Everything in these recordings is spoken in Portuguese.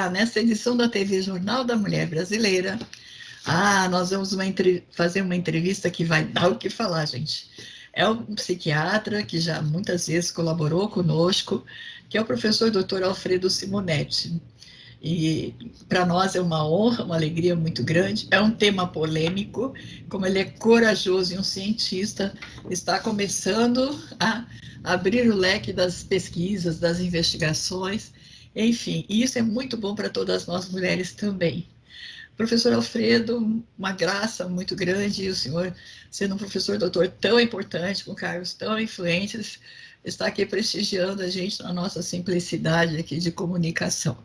falar nessa edição da TV Jornal da Mulher Brasileira. Nós vamos fazer uma entrevista que vai dar o que falar, gente. É um psiquiatra que já muitas vezes colaborou conosco, que é o professor Dr. Alfredo Simonetti. E para nós é uma honra, uma alegria muito grande. É um tema polêmico, como ele é corajoso e um cientista, está começando a abrir o leque das pesquisas, das investigações, enfim, e isso é muito bom para todas nós mulheres também. Professor Alfredo, uma graça muito grande, e o senhor, sendo um professor doutor tão importante, com cargos tão influentes, está aqui prestigiando a gente na nossa simplicidade aqui de comunicação.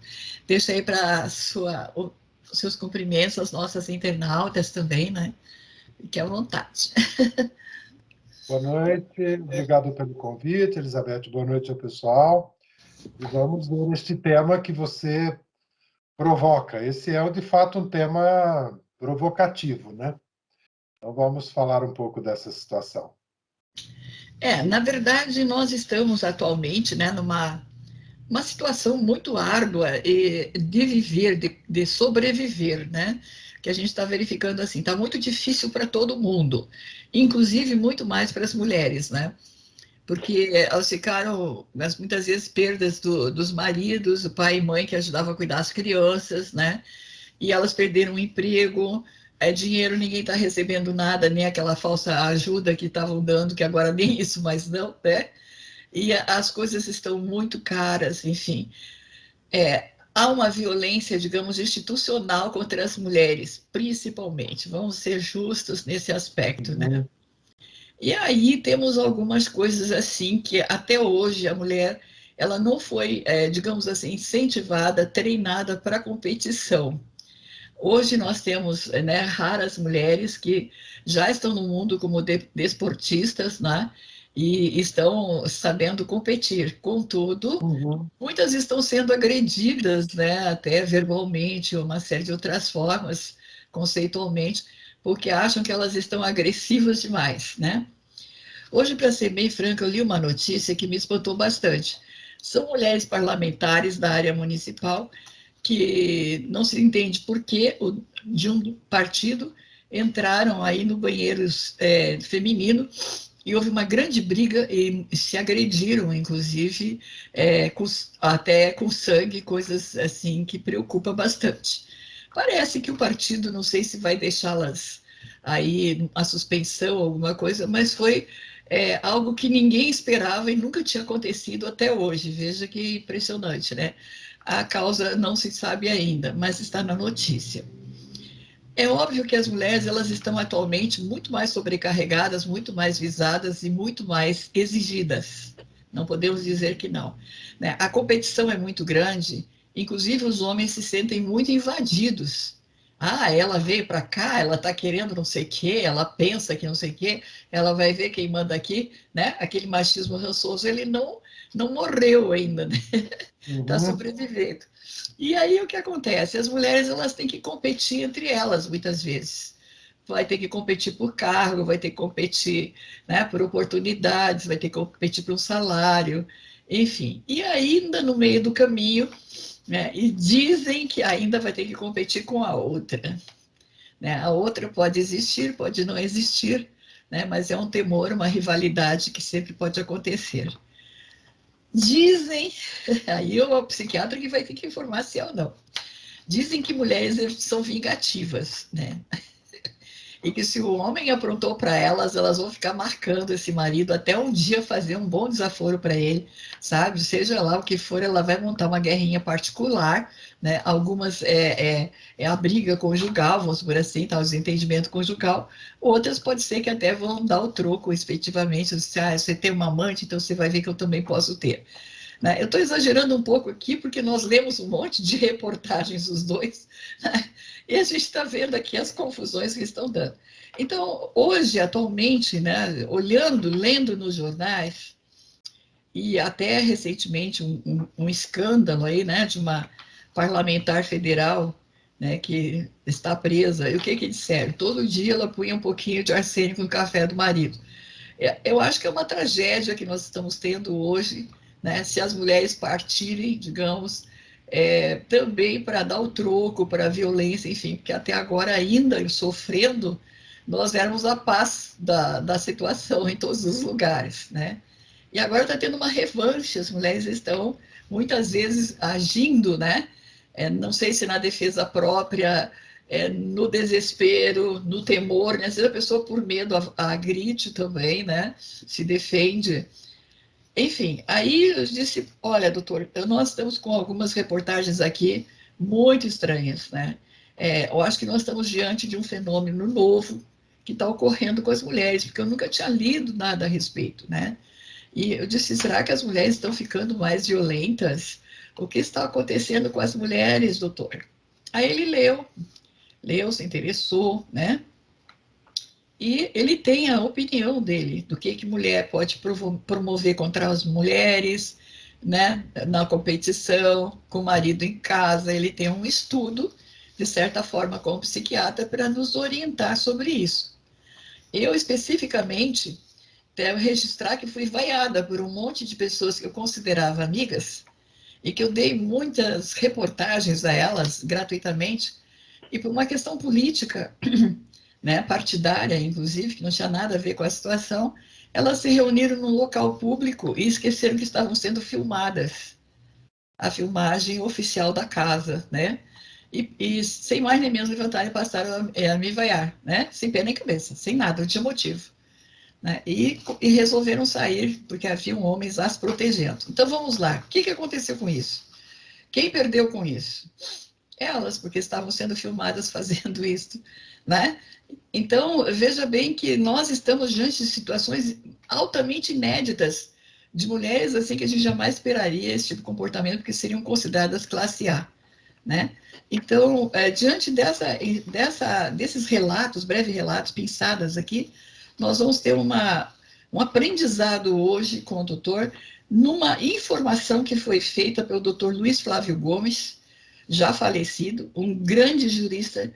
Deixo aí para os seus cumprimentos às nossas internautas também, né? Fique à vontade. Boa noite, obrigado pelo convite, Elizabeth. Boa noite ao pessoal. E vamos ver este tema que você provoca. Esse é, de fato, um tema provocativo, né? Então, vamos falar um pouco dessa situação. Na verdade, nós estamos atualmente, né, uma situação muito árdua de viver, de sobreviver, né? Que a gente está verificando assim, está muito difícil para todo mundo, inclusive muito mais para as mulheres, né? Porque elas ficaram, muitas vezes, perdas dos maridos, o pai e mãe que ajudavam a cuidar das crianças, né? E elas perderam o emprego, dinheiro ninguém está recebendo nada, nem aquela falsa ajuda que estavam dando, que agora nem isso mais não, né? E as coisas estão muito caras, enfim. Há uma violência, digamos, institucional contra as mulheres, principalmente. Vamos ser justos nesse aspecto, né? E aí temos algumas coisas assim que até hoje a mulher ela não foi, digamos assim, incentivada, treinada para competição. Hoje nós temos, né, raras mulheres que já estão no mundo como desportistas, né? E estão sabendo competir. Contudo, muitas estão sendo agredidas, né, até verbalmente, ou uma série de outras formas, conceitualmente, porque acham que elas estão agressivas demais, né? Hoje, para ser bem franca, eu li uma notícia que me espantou bastante. São mulheres parlamentares da área municipal que não se entende por que de um partido entraram aí no banheiro feminino e houve uma grande briga e se agrediram, inclusive, até com sangue, coisas assim que preocupa bastante. Parece que o partido, não sei se vai deixá-las aí a suspensão, alguma coisa, mas foi algo que ninguém esperava e nunca tinha acontecido até hoje. Veja que impressionante, né? A causa não se sabe ainda, mas está na notícia. É óbvio que as mulheres elas estão atualmente muito mais sobrecarregadas, muito mais visadas e muito mais exigidas. Não podemos dizer que não, né? A competição é muito grande, inclusive os homens se sentem muito invadidos. Ela veio para cá, ela está querendo não sei o quê, ela pensa que não sei o quê, ela vai ver quem manda aqui, né? Aquele machismo rançoso, ele não morreu ainda, né? Está sobrevivendo. E aí o que acontece? As mulheres elas têm que competir entre elas muitas vezes. Vai ter que competir por cargo, vai ter que competir, né, por oportunidades, vai ter que competir por um salário, enfim. E ainda no meio do caminho, né, e dizem que ainda vai ter que competir com a outra. Né? A outra pode existir, pode não existir, né, mas é um temor, uma rivalidade que sempre pode acontecer. Dizem, aí o psiquiatra que vai ter que informar se é ou não. Dizem que mulheres são vingativas, né? E que se o homem aprontou para elas, elas vão ficar marcando esse marido até um dia fazer um bom desaforo para ele, sabe? Seja lá o que for, ela vai montar uma guerrinha particular, né? Algumas é a briga conjugal, vamos por assim, tá? O desentendimento conjugal. Outras pode ser que até vão dar o troco, efetivamente. Você tem uma amante, então você vai ver que eu também posso ter. Né? Eu estou exagerando um pouco aqui, porque nós lemos um monte de reportagens dos dois, né? E a gente está vendo aqui as confusões que estão dando. Então, hoje, atualmente, né, olhando, lendo nos jornais, e até recentemente um escândalo aí, né, de uma parlamentar federal, né, que está presa. E o que disseram? Todo dia ela punha um pouquinho de arsênico no café do marido. Eu acho que é uma tragédia que nós estamos tendo hoje, né? Se as mulheres partirem, digamos, também para dar o troco para a violência, enfim, porque até agora ainda sofrendo, nós éramos a paz da situação em todos os lugares, né? E agora está tendo uma revanche, as mulheres estão muitas vezes agindo, né? Não sei se na defesa própria, no desespero, no temor, né? Às vezes a pessoa por medo agride também, né? Se defende. Enfim, aí eu disse, olha, doutor, nós estamos com algumas reportagens aqui muito estranhas, né? Eu acho que nós estamos diante de um fenômeno novo que está ocorrendo com as mulheres, porque eu nunca tinha lido nada a respeito, né? E eu disse, será que as mulheres estão ficando mais violentas? O que está acontecendo com as mulheres, doutor? Aí ele leu, se interessou, né? E ele tem a opinião dele do que mulher pode promover contra as mulheres, né, na competição, com o marido em casa. Ele tem um estudo, de certa forma, como psiquiatra, para nos orientar sobre isso. Eu, especificamente, devo registrar que fui vaiada por um monte de pessoas que eu considerava amigas e que eu dei muitas reportagens a elas gratuitamente, e por uma questão política, né, partidária, inclusive, que não tinha nada a ver com a situação, elas se reuniram num local público e esqueceram que estavam sendo filmadas, a filmagem oficial da casa, né? E sem mais nem menos levantaram e passaram a me vaiar, né? Sem pé nem cabeça, sem nada, não tinha motivo. Né? E resolveram sair porque haviam homens as protegendo. Então vamos lá, o que aconteceu com isso? Quem perdeu com isso? Elas, porque estavam sendo filmadas fazendo isso, né? Então, veja bem que nós estamos diante de situações altamente inéditas de mulheres assim que a gente jamais esperaria esse tipo de comportamento, porque seriam consideradas classe A, né? Então, diante desses relatos, breves relatos, pinçadas aqui, nós vamos ter um aprendizado hoje com o doutor, numa informação que foi feita pelo doutor Luiz Flávio Gomes, já falecido, um grande jurista,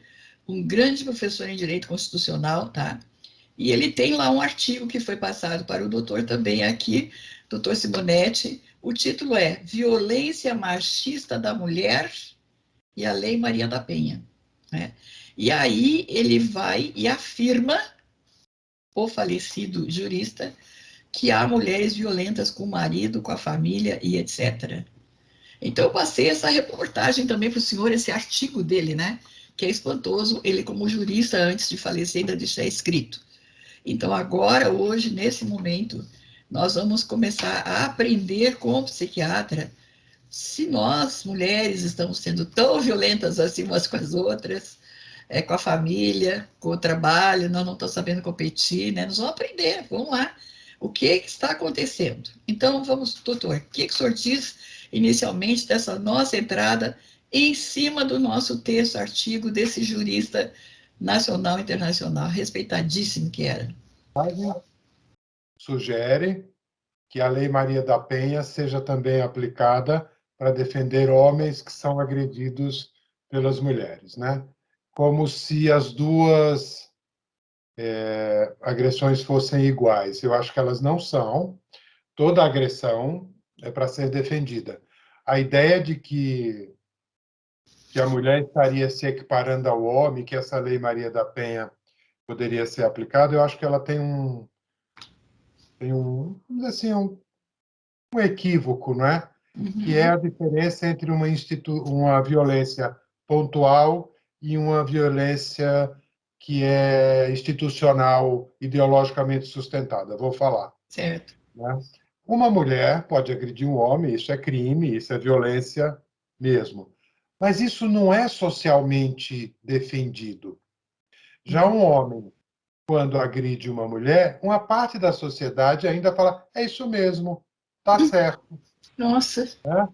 um grande professor em direito constitucional, tá? E ele tem lá um artigo que foi passado para o doutor também aqui, doutor Simonetti. O título é Violência Machista da Mulher e a Lei Maria da Penha. Né? E aí ele vai e afirma, o falecido jurista, que há mulheres violentas com o marido, com a família e etc. Então, eu passei essa reportagem também para o senhor, esse artigo dele, né? Que é espantoso, ele como jurista, antes de falecer, ainda deixar escrito. Então, agora, hoje, nesse momento, nós vamos começar a aprender com o psiquiatra se nós, mulheres, estamos sendo tão violentas assim umas com as outras, com a família, com o trabalho, nós não estamos sabendo competir, né? Nós vamos aprender, vamos lá. O que está acontecendo? Então, vamos, doutor, o que o senhor diz inicialmente dessa nossa entrada em cima do nosso texto, artigo desse jurista nacional e internacional, respeitadíssimo que era? Sugere que a Lei Maria da Penha seja também aplicada para defender homens que são agredidos pelas mulheres, né? Como se as duas agressões fossem iguais. Eu acho que elas não são. Toda agressão é para ser defendida. A ideia de que a mulher estaria se equiparando ao homem, que essa Lei Maria da Penha poderia ser aplicada, eu acho que ela vamos dizer assim, um equívoco, não é? Que é a diferença entre uma violência pontual e uma violência que é institucional, ideologicamente sustentada. Vou falar. Certo. Né? Uma mulher pode agredir um homem, isso é crime, isso é violência mesmo. Mas isso não é socialmente defendido. Já um homem, quando agride uma mulher, uma parte da sociedade ainda fala: é isso mesmo, tá certo. Nossa. Né?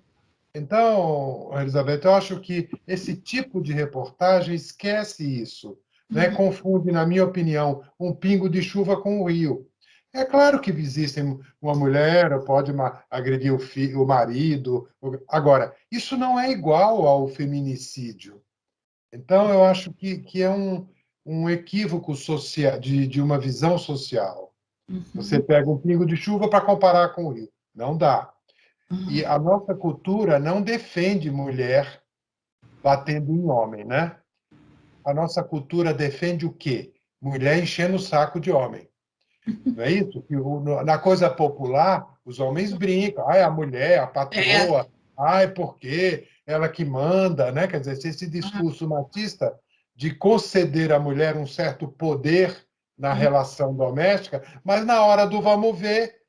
Então, Elizabeth, eu acho que esse tipo de reportagem esquece isso, né? Confunde, na minha opinião, um pingo de chuva com o rio. É claro que existem uma mulher pode agredir o marido. Agora, isso não é igual ao feminicídio. Então, eu acho que é um equívoco social, de uma visão social. Você pega um pingo de chuva para comparar com o rio. Não dá. E a nossa cultura não defende mulher batendo em homem, né? A nossa cultura defende o quê? Mulher enchendo o saco de homem. Não é isso? Na coisa popular, os homens brincam. Ai, a mulher, a É, patroa. Ai, porque ela que manda, né? Quer dizer, esse discurso machista de conceder à mulher um certo poder na relação doméstica, mas na hora do vamos ver,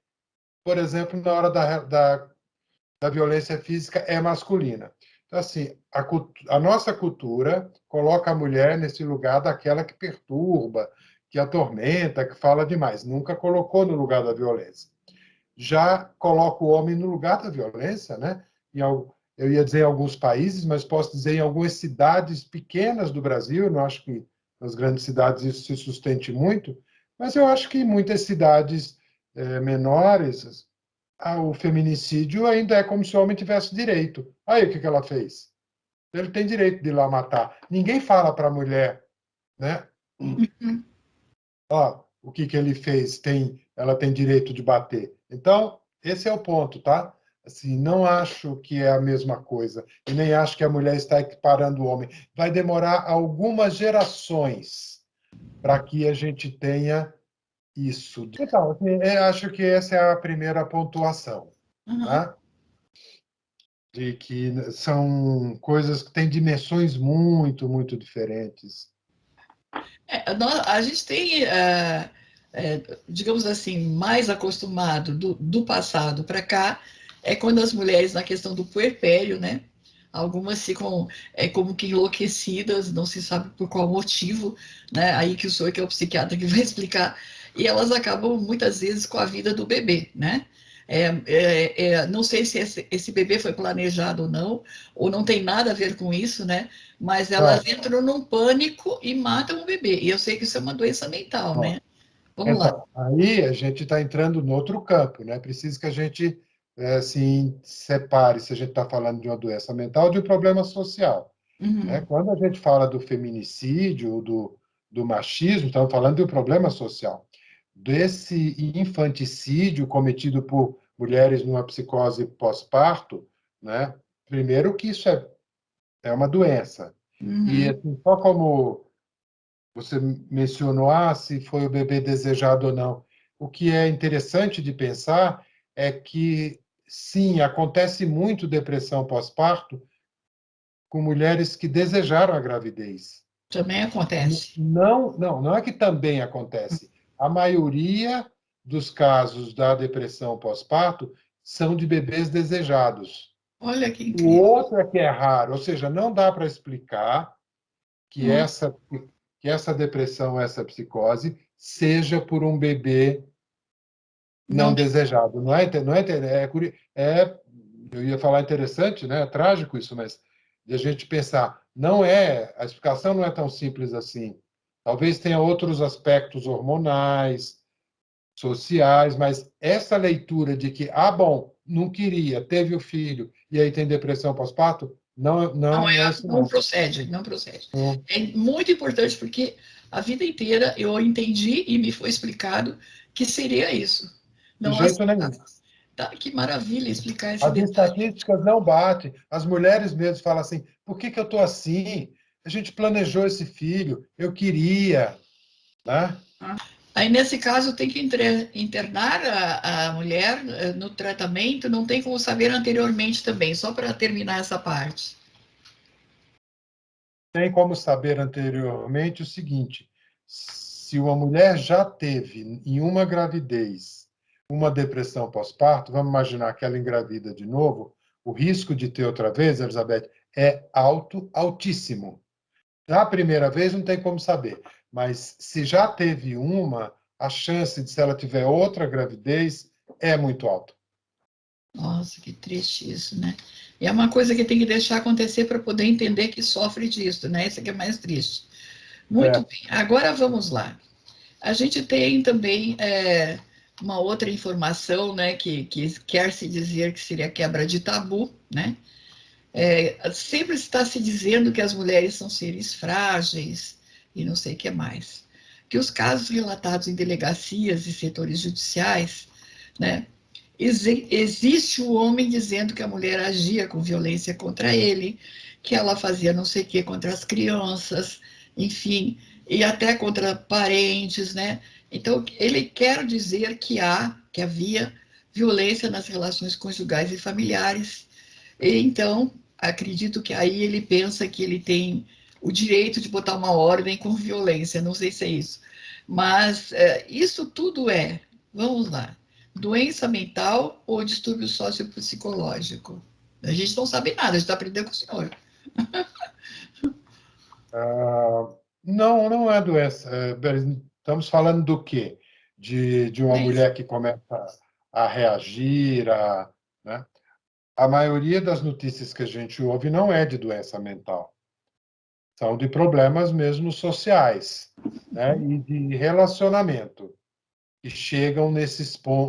por exemplo, na hora da violência física é masculina. Então, assim, a nossa cultura coloca a mulher nesse lugar daquela que perturba, que atormenta, que fala demais. Nunca colocou no lugar da violência. Já coloca o homem no lugar da violência, né? Eu ia dizer em alguns países, mas posso dizer em algumas cidades pequenas do Brasil, não acho que nas grandes cidades isso se sustente muito, mas eu acho que em muitas cidades menores o feminicídio ainda é como se o homem tivesse direito. Aí o que ela fez? Ele tem direito de ir lá matar. Ninguém fala para a mulher, né? Ó, o que ele fez? Ela tem direito de bater. Então, esse é o ponto, tá? Assim, não acho que é a mesma coisa. E nem acho que a mulher está equiparando o homem. Vai demorar algumas gerações para que a gente tenha isso. Então, assim, eu acho que essa é a primeira pontuação, uhum. tá? De que são coisas que têm dimensões muito, muito diferentes. A gente tem, digamos assim, mais acostumado do passado para cá, é quando as mulheres, na questão do puerpério, né? Algumas ficam como que enlouquecidas, não se sabe por qual motivo, né? Aí que o senhor, que é o psiquiatra, que vai explicar, e elas acabam muitas vezes com a vida do bebê, né? Não sei se esse bebê foi planejado ou não tem nada a ver com isso, né? Mas elas Não, entram num pânico e matam o bebê. E eu sei que isso é uma doença mental, não. né? Vamos lá. Então, aí a gente está entrando no outro campo, né? Precisa que a gente assim, separe se a gente está falando de uma doença mental ou de um problema social, né? Uhum. Quando a gente fala do feminicídio, do machismo, estamos falando de um problema social. Desse infanticídio cometido por mulheres numa psicose pós-parto, né? Primeiro que isso é uma doença. E Uhum. assim, só como você mencionou, se foi o bebê desejado ou não. O que é interessante de pensar é que, sim, acontece muito depressão pós-parto com mulheres que desejaram a gravidez. Também acontece. Não é que também acontece. A maioria dos casos da depressão pós-parto são de bebês desejados. Olha que O incrível. outro é que é raro, ou seja, não dá para explicar que Hum. essa depressão, essa psicose, seja por um bebê Não, não desejado. Eu ia falar interessante, né? É trágico isso, mas de a gente pensar, a explicação não é tão simples assim. Talvez tenha outros aspectos hormonais, sociais, mas essa leitura de que, bom, não queria, teve o filho e aí tem depressão pós-parto, não é isso não não. procede, não procede. É muito importante porque a vida inteira eu entendi e me foi explicado que seria isso. De Não jeito nenhum. tá, que maravilha explicar esse As detalhe. estatísticas não batem. As mulheres mesmo falam assim: por que eu estou assim? A gente planejou esse filho, eu queria. Né? Aí, nesse caso, tem que internar a mulher no tratamento, não tem como saber anteriormente também, só para terminar essa parte. Tem como saber anteriormente o seguinte: se uma mulher já teve em uma gravidez uma depressão pós-parto, vamos imaginar que ela engravida de novo, o risco de ter outra vez, Elizabeth, é altíssimo. Na primeira vez não tem como saber, mas se já teve uma, a chance de, se ela tiver outra gravidez, é muito alta. Nossa, que triste isso, né? E é uma coisa que tem que deixar acontecer para poder entender que sofre disso, né? Isso aqui é mais triste. Muito É, bem, agora vamos lá. A gente tem também uma outra informação, né, que quer se dizer que seria quebra de tabu, né? Sempre está se dizendo que as mulheres são seres frágeis e não sei o que mais. Que os casos relatados em delegacias e setores judiciais, né, Existe o homem dizendo que a mulher agia com violência contra ele, que ela fazia não sei o que contra as crianças, enfim, e até contra parentes, né? Então, ele quer dizer que havia violência nas relações conjugais e familiares. E, então, acredito que aí ele pensa que ele tem o direito de botar uma ordem com violência, não sei se é isso. Mas isso tudo vamos lá, doença mental ou distúrbio sociopsicológico? A gente não sabe nada, a gente está aprendendo com o senhor. Não, não é doença. Estamos falando do quê? De uma É isso. mulher que começa a reagir, né? A maioria das notícias que a gente ouve não é de doença mental, são de problemas mesmo sociais, né? E de relacionamento, que chegam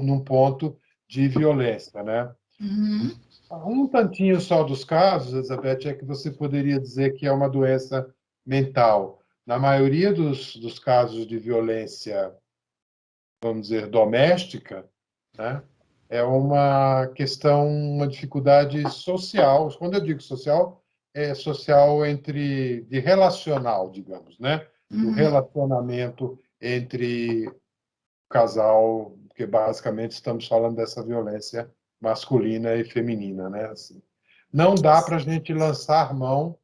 num ponto de violência, né? Uhum. Um tantinho só dos casos, Elizabeth, é que você poderia dizer que é uma doença mental. Na maioria dos casos de violência, vamos dizer, doméstica, né, é uma questão, uma dificuldade social. Quando eu digo social, é social de relacional, digamos, né? Do Uhum. relacionamento entre o casal, porque basicamente estamos falando dessa violência masculina e feminina, né? Assim, não dá para a gente lançar mão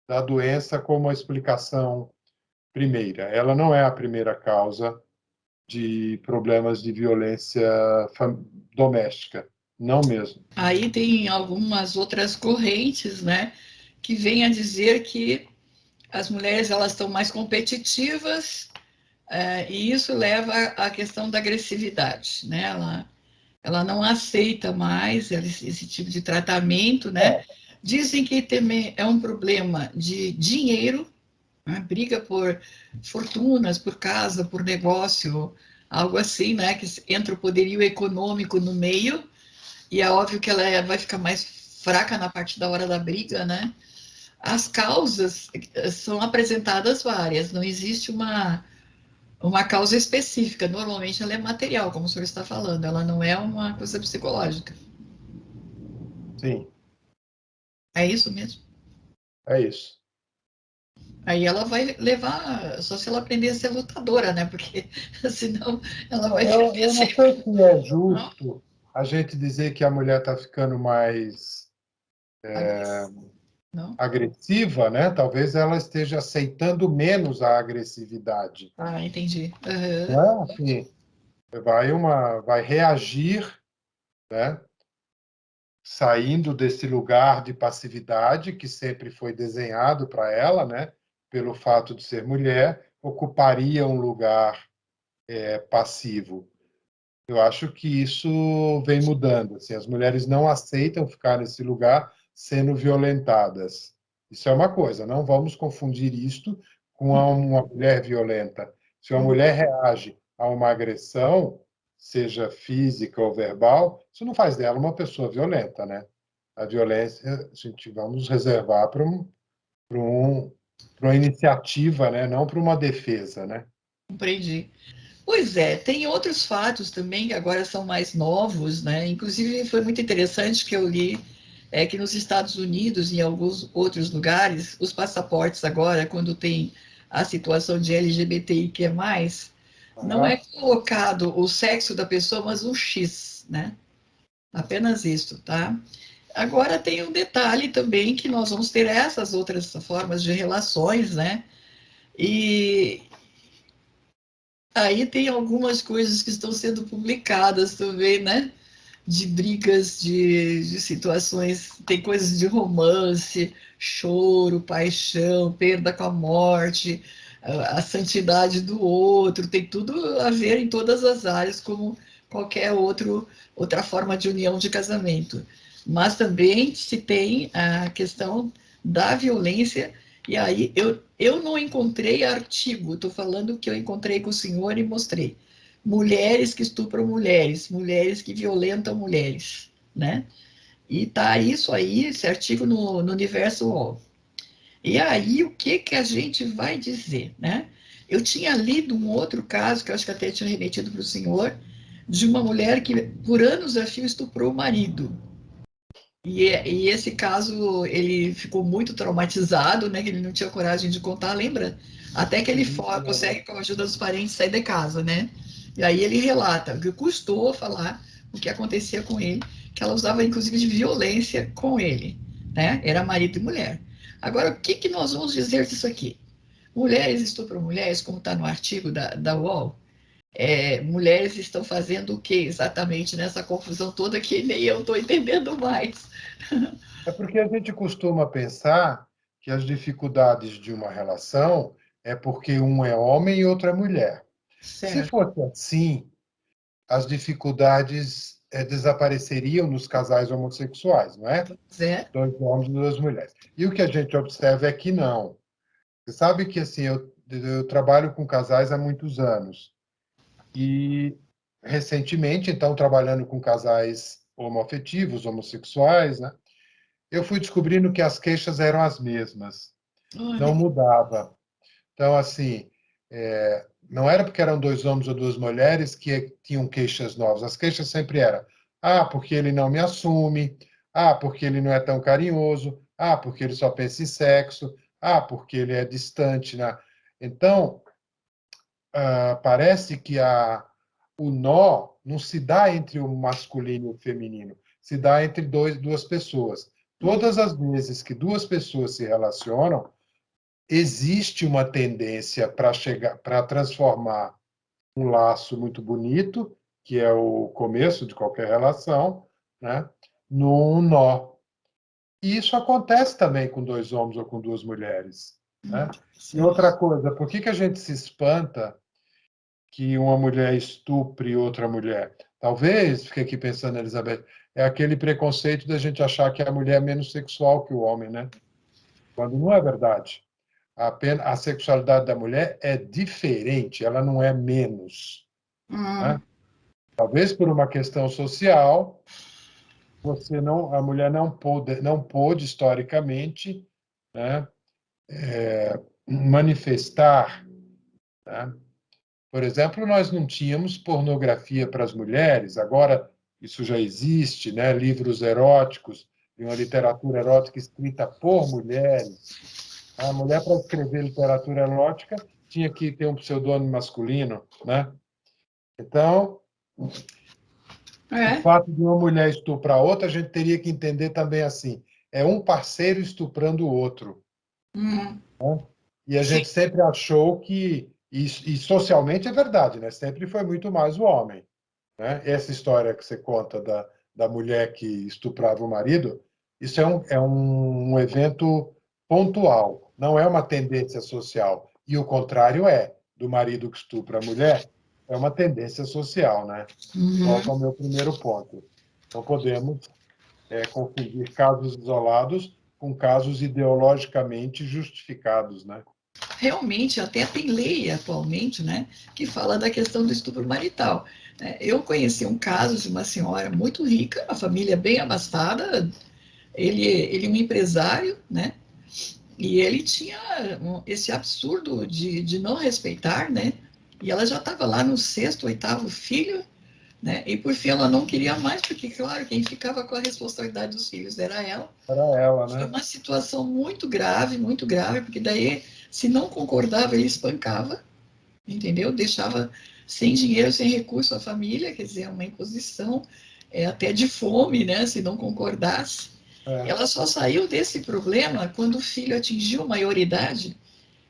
da doença como a explicação primeira. Ela não é a primeira causa de problemas de violência doméstica, não mesmo. Aí tem algumas outras correntes, né, que vêm a dizer que as mulheres elas estão mais competitivas, e isso leva à questão da agressividade, né? Ela não aceita mais esse tipo de tratamento, né? Dizem que também é um problema de dinheiro, né? Briga por fortunas, por casa, por negócio, algo assim, né? Que entra o poderio econômico no meio, e é óbvio que ela vai ficar mais fraca na parte da hora da briga, né? As causas são apresentadas várias, não existe uma causa específica. Normalmente ela é material, como o senhor está falando, ela não é uma coisa psicológica. Sim, É isso mesmo. é isso. Aí ela vai levar, só se ela aprender a ser lutadora, né? Porque senão ela vai perder Eu não sempre. sei se é Não? justo a gente dizer que a mulher está ficando mais Não? agressiva, né? Talvez ela esteja aceitando menos a agressividade. Ah, entendi. Uhum. Não é assim, vai reagir, né? Saindo desse lugar de passividade que sempre foi desenhado para ela, né? Pelo fato de ser mulher, ocuparia um lugar passivo. Eu acho que isso vem mudando. Assim, as mulheres não aceitam ficar nesse lugar sendo violentadas. Isso é uma coisa. Não vamos confundir isto com uma mulher violenta. Se uma mulher reage a uma agressão, seja física ou verbal, isso não faz dela uma pessoa violenta, né? A violência, a gente vamos reservar para um, para uma iniciativa, né? Não para uma defesa, né? Compreendi. Pois é, tem outros fatos também que agora são mais novos, né? Inclusive foi muito interessante que eu li que nos Estados Unidos e em alguns outros lugares, os passaportes agora, quando tem a situação de LGBTIQ+, não é Ah, colocado o sexo da pessoa, mas um X, né? Apenas isso, tá? Agora tem um detalhe também que nós vamos ter essas outras formas de relações, né? E aí tem algumas coisas que estão sendo publicadas também, né? De brigas, de situações, tem coisas de romance, choro, paixão, perda com a morte, a santidade do outro, tem tudo a ver em todas as áreas, como qualquer outra forma de união de casamento. Mas também se tem a questão da violência, e aí eu não encontrei artigo, estou falando que eu encontrei com o senhor e mostrei mulheres que estupram mulheres, mulheres que violentam mulheres, né? E tá isso aí, esse artigo no Universo UOL. E aí, o que que a gente vai dizer, né? Eu tinha lido um outro caso, que eu acho que até tinha remetido para o senhor, de uma mulher que, por anos a fio, estuprou o marido. E esse caso, ele ficou muito traumatizado, né? Que ele não tinha coragem de contar, lembra? Até que ele consegue, com a ajuda dos parentes, sair de casa, né? E aí ele relata que custou falar o que acontecia com ele, que ela usava, inclusive, de violência com ele, né? Era marido e mulher. Agora, o que, que nós vamos dizer disso aqui? Mulheres estupram mulheres, como está no artigo da UOL, mulheres estão fazendo o que exatamente nessa confusão toda que nem eu estou entendendo mais. É porque a gente costuma pensar que as dificuldades de uma relação é porque um é homem e outro é mulher. Se Certo. fosse assim, as dificuldades desapareceriam nos casais homossexuais, não é? Zé. Dois homens e duas mulheres. E o que a gente observa é que não. Você sabe que assim, eu trabalho com casais há muitos anos. E recentemente, então, trabalhando com casais homoafetivos, homossexuais, né? Eu fui descobrindo que as queixas eram as mesmas, Olha, não mudava. Então, assim, não era porque eram dois homens ou duas mulheres que tinham queixas novas. As queixas sempre eram: ah, porque ele não me assume, ah, porque ele não é tão carinhoso, ah, porque ele só pensa em sexo, ah, porque ele é distante, né? Então, parece que o nó não se dá entre o masculino e o feminino, se dá entre duas pessoas. Todas as vezes que duas pessoas se relacionam, existe uma tendência para transformar um laço muito bonito, que é o começo de qualquer relação, né, num nó. E isso acontece também com dois homens ou com duas mulheres, né? E outra coisa, por que a gente se espanta que uma mulher estupre outra mulher? Talvez, fiquei aqui pensando, Elizabeth, é aquele preconceito da gente achar que a mulher é menos sexual que o homem, né? Quando não é verdade. A sexualidade da mulher é diferente, ela não é menos, né? Talvez por uma questão social, a mulher não pôde historicamente, né, manifestar, né? Por exemplo, nós não tínhamos pornografia para as mulheres, agora isso já existe, né? Livros eróticos e uma literatura erótica escrita por mulheres. A mulher, para escrever literatura erótica, tinha que ter um pseudônimo masculino, né? Então, o é. fato de uma mulher estuprar outra, a gente teria que entender também assim: é um parceiro estuprando o outro. Hum, E a sim. gente sempre achou e socialmente é verdade, né? Sempre foi muito mais o homem, né? Essa história que você conta da mulher que estuprava o marido, isso é um evento pontual, não é uma tendência social. E o contrário do marido que estupra a mulher, é uma tendência social, né? Volto Uhum. ao meu primeiro ponto. Não podemos confundir casos isolados com casos ideologicamente justificados, né? Realmente, até tem lei atualmente, né, que fala da questão do estupro marital. Eu conheci um caso de uma senhora muito rica, uma família bem abastada, ele é um empresário, né, e ele tinha esse absurdo de não respeitar, né, e ela já estava lá no sexto, oitavo filho, né, e por fim ela não queria mais, porque, claro, quem ficava com a responsabilidade dos filhos era ela. Era ela, Foi né? uma situação muito grave, porque daí, se não concordava, ele espancava, entendeu? Deixava sem dinheiro, sem recurso a família, quer dizer, uma imposição até de fome, né? Se não concordasse. É. Ela só saiu desse problema quando o filho atingiu maioridade.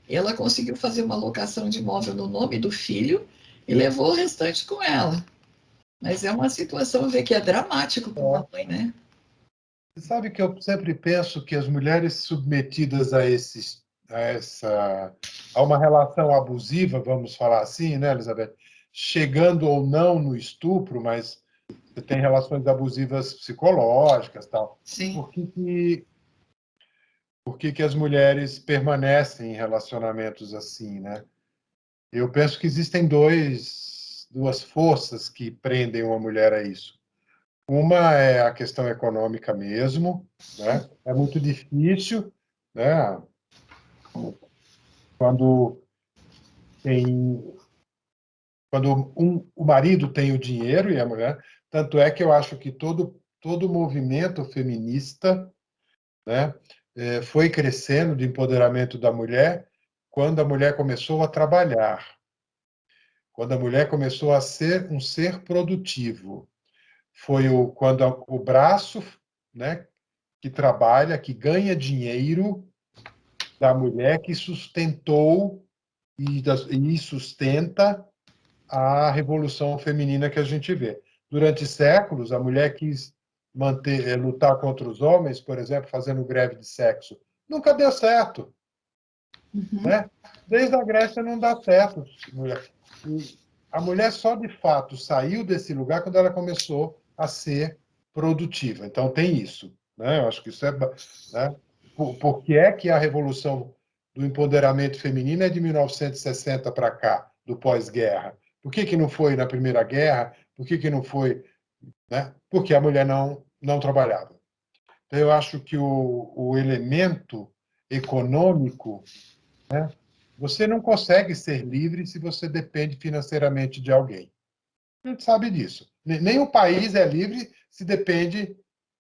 Ela conseguiu fazer uma locação de imóvel no nome do filho e levou o restante com ela. Mas é uma situação, ver que é dramático para uma É. mãe, né? Você sabe que eu sempre penso que as mulheres submetidas a uma relação abusiva, vamos falar assim, né, Elizabeth? Chegando ou não no estupro, mas você tem relações abusivas psicológicas, tal. Sim. Por que que as mulheres permanecem em relacionamentos assim, né? Eu penso que existem duas forças que prendem uma mulher a isso. Uma é a questão econômica mesmo, né? É muito difícil, né? Quando tem quando o marido tem o dinheiro e a mulher. Tanto é que eu acho que todo movimento feminista, né, foi crescendo de empoderamento da mulher quando a mulher começou a trabalhar, quando a mulher começou a ser um ser produtivo. Foi quando o braço, né, que trabalha, que ganha dinheiro da mulher que sustentou e sustenta a revolução feminina que a gente vê. Durante séculos, a mulher quis lutar contra os homens, por exemplo, fazendo greve de sexo. Nunca deu certo, Uhum. né? Desde a Grécia não dá certo, mulher. E a mulher só de fato saiu desse lugar quando ela começou a ser produtiva. Então tem isso, né? Eu acho que isso é, né? Por que é que a revolução do empoderamento feminino é de 1960 para cá, do pós-guerra? Por que que não foi na Primeira Guerra? Por que que não foi, né? Porque a mulher não trabalhava. Então eu acho que o elemento econômico, né? Você não consegue ser livre se você depende financeiramente de alguém. A gente sabe disso. Nem o país é livre se depende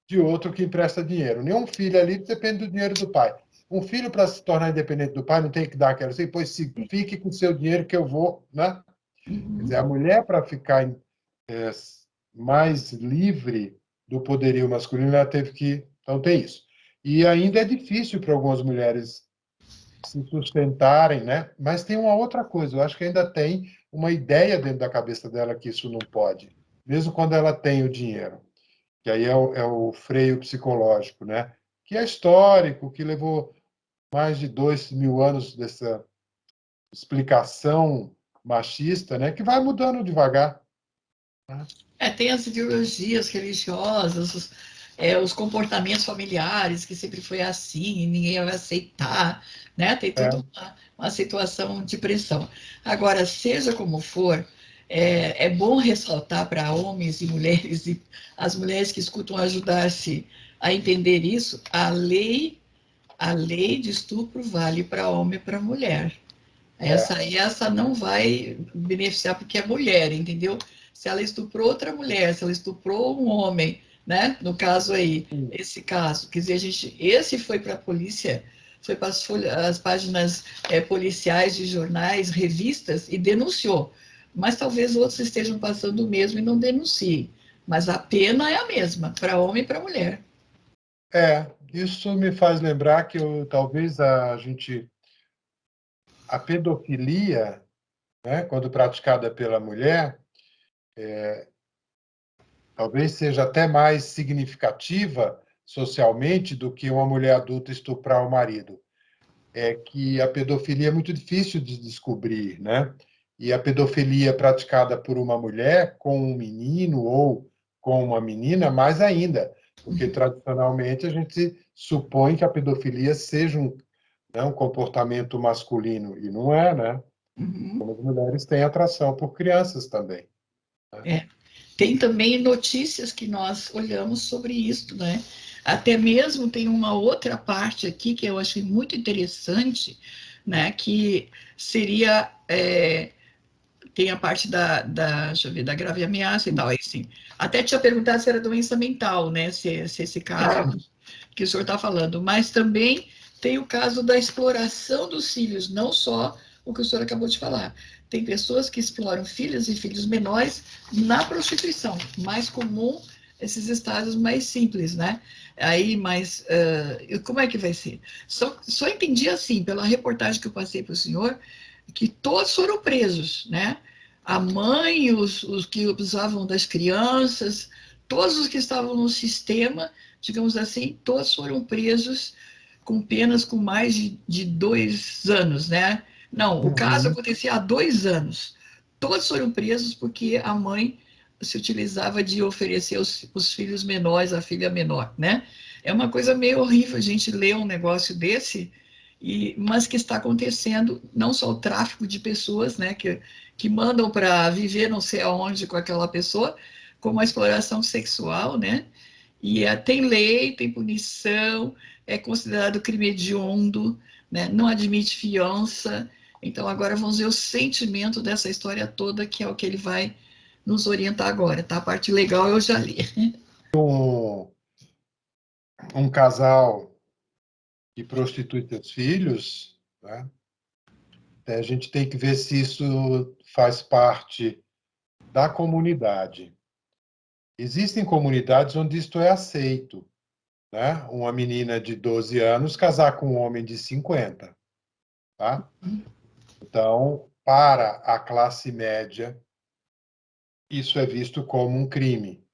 de outro que empresta dinheiro. Nenhum filho é livre se depende do dinheiro do pai. Um filho, para se tornar independente do pai, não tem que dar aquela assim, pois fique com o seu dinheiro que eu vou, né? Quer dizer, Uhum. a mulher, para ficar é, mais livre do poderio masculino, ela teve que. Então, tem isso. E ainda é difícil para algumas mulheres se sustentarem, né? Mas tem uma outra coisa, eu acho que ainda tem uma ideia dentro da cabeça dela que isso não pode, mesmo quando ela tem o dinheiro, que aí é o freio psicológico, né? Que é histórico, que levou mais de 2.000 anos dessa explicação machista, né? Que vai mudando devagar, né? Tem as ideologias religiosas, os comportamentos familiares, que sempre foi assim, e ninguém vai aceitar, né? Tem toda É, uma situação de pressão. Agora, seja como for, é bom ressaltar para homens e mulheres, e as mulheres que escutam ajudar-se a entender isso, a lei de estupro vale para homem e para mulher. é. Essa não vai beneficiar porque é mulher, entendeu? Se ela estuprou outra mulher, se ela estuprou um homem, né? No caso aí, esse caso, quer dizer, esse foi para a polícia, foi para as páginas policiais de jornais, revistas e denunciou. Mas talvez outros estejam passando o mesmo e não denunciem. Mas a pena é a mesma, para homem e para mulher. Isso me faz lembrar que talvez a pedofilia, né, quando praticada pela mulher, talvez seja até mais significativa socialmente do que uma mulher adulta estuprar o marido. É que a pedofilia é muito difícil de descobrir, né? E a pedofilia praticada por uma mulher com um menino ou com uma menina, mais ainda, porque tradicionalmente a gente supõe que a pedofilia seja né, um comportamento masculino, e não é, né? Uhum. Como as mulheres têm atração por crianças também, né? É. Tem também notícias que nós olhamos sobre isso, né? Até mesmo tem uma outra parte aqui que eu achei muito interessante, né? Que seria tem a parte deixa eu ver, da grave ameaça e tal, aí sim. Até tinha perguntado se era doença mental, né? Se esse caso que o senhor está falando, mas também tem o caso da exploração dos filhos, não só o que o senhor acabou de falar. Tem pessoas que exploram filhas e filhos menores na prostituição, mais comum esses estágios mais simples, né? Aí, mas como é que vai ser? Só entendi assim, pela reportagem que eu passei para o senhor, que todos foram presos, né? A mãe, os que abusavam das crianças, todos os que estavam no sistema, digamos assim, todos foram presos com penas com mais de 2 anos, né? Não, o caso Uhum. acontecia há 2 anos. Todos foram presos porque a mãe se utilizava de oferecer os filhos menores, a filha menor, né? É uma coisa meio horrível a gente ler um negócio desse, mas que está acontecendo, não só o tráfico de pessoas, né, que mandam para viver não sei aonde com aquela pessoa, como a exploração sexual, né? E tem lei, tem punição, é considerado crime hediondo, né? Não admite fiança. Então, agora vamos ver o sentimento dessa história toda, que é o que ele vai nos orientar agora, tá? A parte legal eu já li. Um casal que prostitui seus filhos, né? A gente tem que ver se isso faz parte da comunidade. Existem comunidades onde isto é aceito, né? Uma menina de 12 anos casar com um homem de 50, tá? Então, para a classe média, isso é visto como um crime,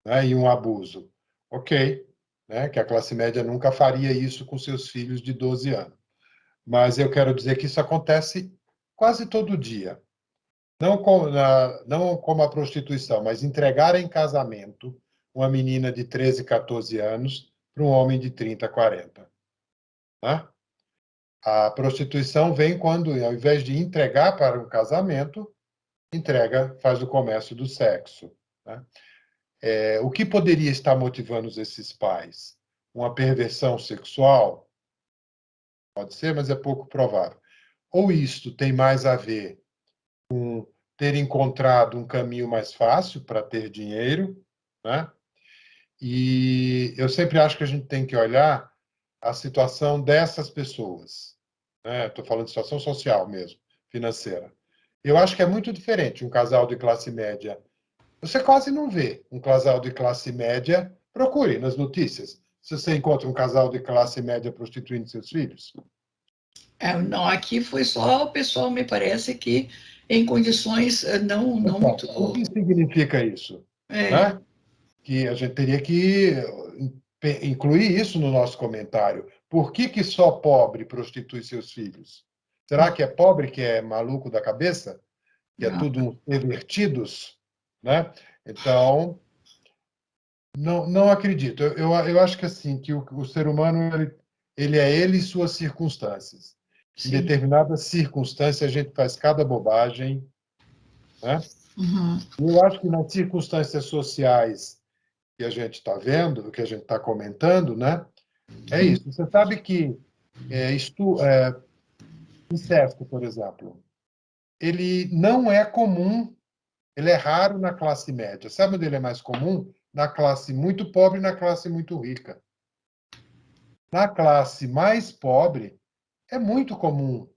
né? E um abuso. Ok, né? Que a classe média nunca faria isso com seus filhos de 12 anos. Mas eu quero dizer que isso acontece quase todo dia. Não como a prostituição, mas entregar em casamento uma menina de 13, 14 anos para um homem de 30, 40. Né? A prostituição vem quando, ao invés de entregar para um casamento, faz o comércio do sexo. Né? O que poderia estar motivando esses pais? Uma perversão sexual? Pode ser, mas é pouco provável. Ou isto tem mais a ver com ter encontrado um caminho mais fácil para ter dinheiro, né? E eu sempre acho que a gente tem que olhar a situação dessas pessoas, né? Estou falando de situação social mesmo, financeira. Eu acho que é muito diferente um casal de classe média. Você quase não vê um casal de classe média, procure nas notícias, se você encontra um casal de classe média prostituindo seus filhos. Não, aqui foi só o pessoal, me parece que em condições não Então, muito. o que significa isso? É, Né? Que a gente teria que incluir isso no nosso comentário. Por que só pobre prostitui seus filhos? Será que é pobre que é maluco da cabeça? Que é não. tudo uns pervertidos? Né? Então, não acredito. Eu acho que assim, que o ser humano ele é ele e suas circunstâncias. Em Sim. determinadas circunstâncias, a gente faz cada bobagem. Né? Uhum. E eu acho que nas circunstâncias sociais que a gente está vendo, que a gente está comentando, né? É Sim. isso. Você sabe que incesto, por exemplo, ele não é comum, ele é raro na classe média. Sabe onde ele é mais comum? Na classe muito pobre e na classe muito rica. Na classe mais pobre, é muito comum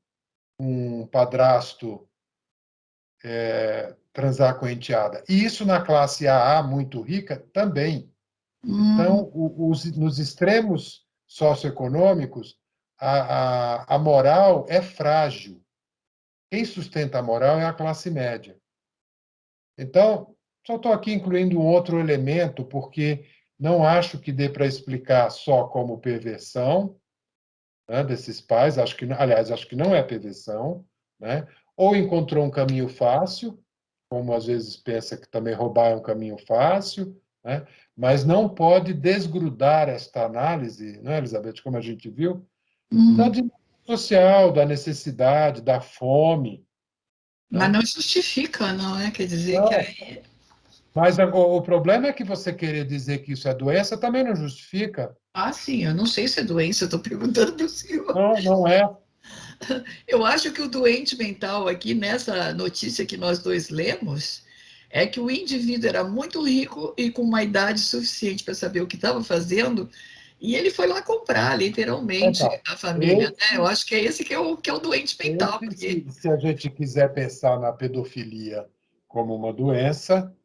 um padrasto transar com a enteada. E isso na classe AA, muito rica, também. Hum, Então, nos extremos socioeconômicos, a moral é frágil. Quem sustenta a moral é a classe média. Então, só estou aqui incluindo um outro elemento, porque não acho que dê para explicar só como perversão, né, desses pais. Aliás, acho que não é perversão, né? Ou encontrou um caminho fácil, como às vezes pensa que também roubar é um caminho fácil, né? Mas não pode desgrudar esta análise, né, Elizabeth, como a gente viu, da hum. dinâmica social, da necessidade, da fome. Mas Né? não justifica, não é? Quer dizer que Não, aí. mas o problema é que você querer dizer que isso é doença também não justifica. Ah, sim, eu não sei se é doença, eu estou perguntando para o senhor. Não, não é. Eu acho que o doente mental aqui, nessa notícia que nós dois lemos, é que o indivíduo era muito rico e com uma idade suficiente para saber o que estava fazendo, e ele foi lá comprar, literalmente, Então, a família, né? Eu esse, acho que é esse que é o doente mental, porque se a gente quiser pensar na pedofilia como uma doença,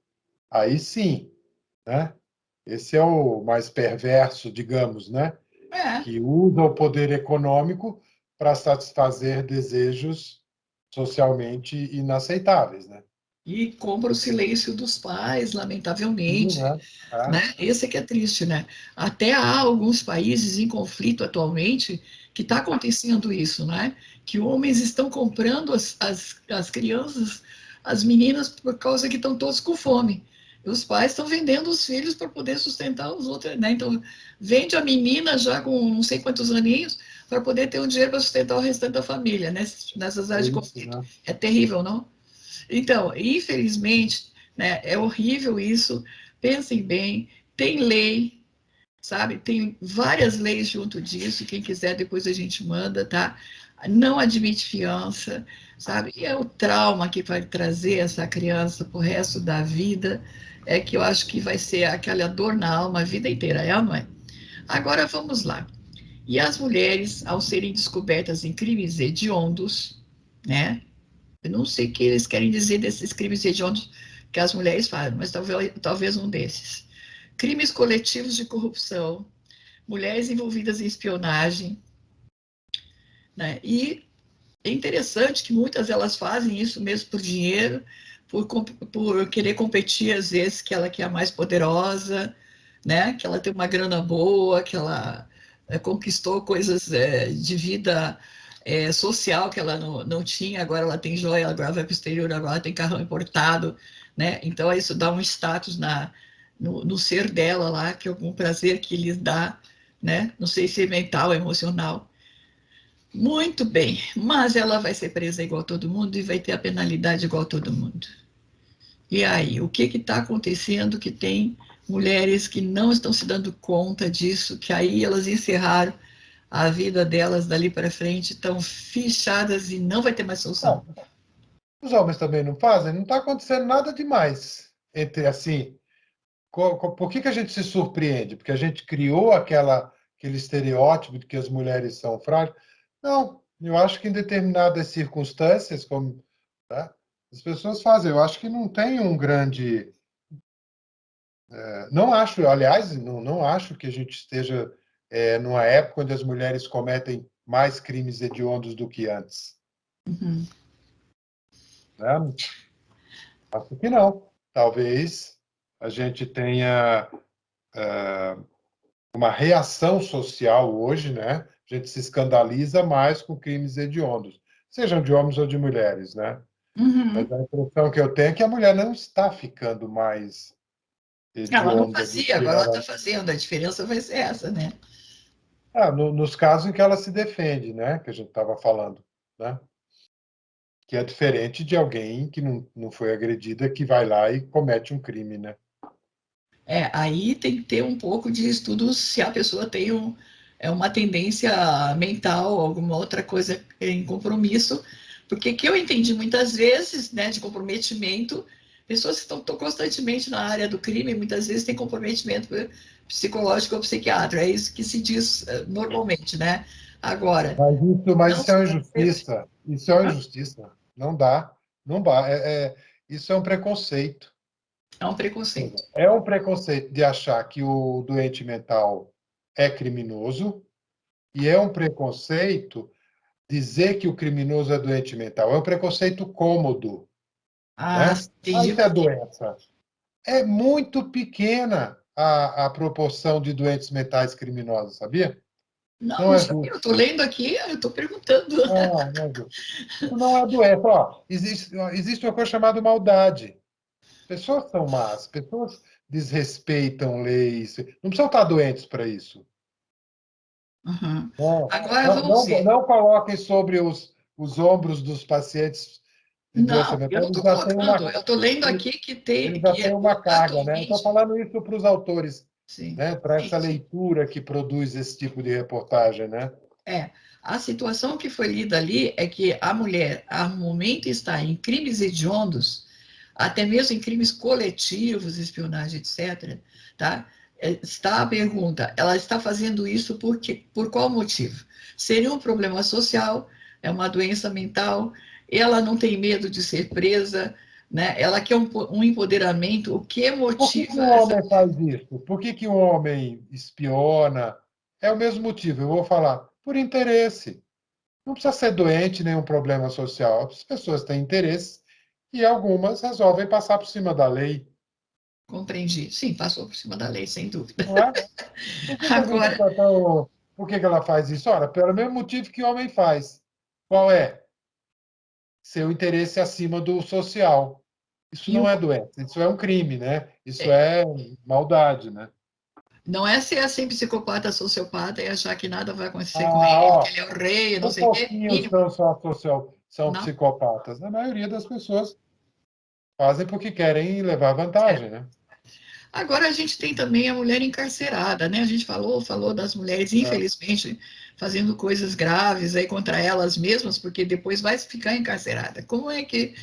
aí sim, né? Esse é o mais perverso, digamos, né? é, Que usa o poder econômico para satisfazer desejos socialmente inaceitáveis, né? e compra o silêncio dos pais, Sim, lamentavelmente, né? É. né? Esse é que é triste, né? Até há alguns países em conflito atualmente que está acontecendo isso, né? Que homens estão comprando as crianças, as meninas, por causa que estão todos com fome. E os pais estão vendendo os filhos para poder sustentar os outros, né? Então, vende a menina já com não sei quantos aninhos para poder ter um dinheiro para sustentar o restante da família, né? Nessas É áreas de isso, conflito. né? É terrível, não? Então, infelizmente, né, é horrível isso. Pensem bem, tem lei, sabe? Tem várias leis junto disso. Quem quiser, depois a gente manda, tá? não admite fiança, sabe? E é o trauma que vai trazer essa criança para o resto da vida, é que eu acho que vai ser aquela dor na alma a vida inteira, é ou não é? Agora vamos lá. E as mulheres, ao serem descobertas em crimes hediondos, né? Eu não sei o que eles querem dizer desses crimes hediondos que as mulheres fazem, mas talvez um desses. Crimes coletivos de corrupção, mulheres envolvidas em espionagem, né? E é interessante que muitas elas fazem isso mesmo por dinheiro, por querer competir, às vezes, que ela que é a mais poderosa, né? Que ela tem uma grana boa, que ela conquistou coisas de vida social que ela não tinha, agora ela tem joia, agora vai para o exterior, agora tem carro importado, né? Então isso dá um status no ser dela lá, que é algum prazer que lhes dá, né? Não sei se é mental, emocional. Muito bem, mas ela vai ser presa igual a todo mundo e vai ter a penalidade igual a todo mundo. E aí, o que está acontecendo que tem mulheres que não estão se dando conta disso, que aí elas encerraram a vida delas dali para frente, estão fichadas e não vai ter mais solução. Não, os homens também não fazem, não está acontecendo nada demais entre assim. Por que a gente se surpreende? Porque a gente criou aquele estereótipo de que as mulheres são frágeis? Não, eu acho que em determinadas circunstâncias, como, tá, as pessoas fazem. Eu acho que não tem um grande. Não acho, aliás, não acho que a gente esteja numa época onde as mulheres cometem mais crimes hediondos do que antes. Uhum. Né? Acho que não. Talvez a gente tenha uma reação social hoje, né? A gente se escandaliza mais com crimes hediondos, sejam de homens ou de mulheres, né? Mas Uhum. a impressão que eu tenho é que a mulher não está ficando mais Ela não hedionda do fazia, que agora ela era. está fazendo, a diferença vai ser essa, né? Nos casos em que ela se defende, né? Que a gente estava falando, né? Que é diferente de alguém que não foi agredida, que vai lá e comete um crime, né? Aí tem que ter um pouco de estudo se a pessoa tem uma tendência mental, alguma outra coisa em compromisso, porque que eu entendi muitas vezes, né, de comprometimento, pessoas que estão constantemente na área do crime, muitas vezes têm comprometimento psicológico ou psiquiátrico, é isso que se diz normalmente, né? Agora, Mas não isso é se uma deve ser... injustiça. Isso é uma injustiça. Não dá. Não dá. Isso é um preconceito. É um preconceito. É um preconceito de achar que o doente mental é criminoso e é um preconceito dizer que o criminoso é doente mental. É um preconceito cômodo, Ah, né? entendi Isso é por quê. doença. É muito pequena a proporção de doentes mentais criminosos, sabia? Não, Não não é sabia, eu justo. estou lendo aqui, eu estou perguntando. Não é justo. Isso não é doença. Ó, existe uma coisa chamada maldade. Pessoas são más, pessoas desrespeitam leis. Não precisam estar doentes para isso. Uhum. Não, Agora não, vamos não, ver. não coloquem sobre os ombros dos pacientes de doença Não, eu mental, não estou colocando, eu estou lendo aqui que eles tem, já que têm uma carga, né? Eu estou atualmente, falando isso para os autores, sim, né? Para sim, essa sim. leitura que produz esse tipo de reportagem, né? É, a situação que foi lida ali é que a mulher, ao momento, está em crimes hediondos, até mesmo em crimes coletivos, espionagem, etc., tá? Está a pergunta, ela está fazendo isso por qual motivo? Seria um problema social, é uma doença mental, ela não tem medo de ser presa, né? Ela quer um empoderamento, o que Por que que motiva o essa... homem faz isso? Por que que o homem espiona? É o mesmo motivo, eu vou falar, por interesse. Não precisa ser doente, nenhum problema social. As pessoas têm interesse e algumas resolvem passar por cima da lei. Compreendi. Sim, passou por cima da lei, sem dúvida. Não é? Por que que a gente Agora, está tão... Por que que ela faz isso? Ora, pelo mesmo motivo que o homem faz. Qual é? Seu interesse acima do social. Isso e não o é doença, isso é um crime, né? Isso é, é maldade, né? não é ser assim psicopata, sociopata e achar que nada vai acontecer com Ah, ele, que ó, ele é o rei, não um sei o quê. pouquinho são só social, são Não, psicopatas. A maioria das pessoas fazem porque querem levar é. vantagem, né? Agora a gente tem também a mulher encarcerada, né? A gente falou das mulheres, infelizmente, fazendo coisas graves aí contra elas mesmas, porque depois vai ficar encarcerada. Como é que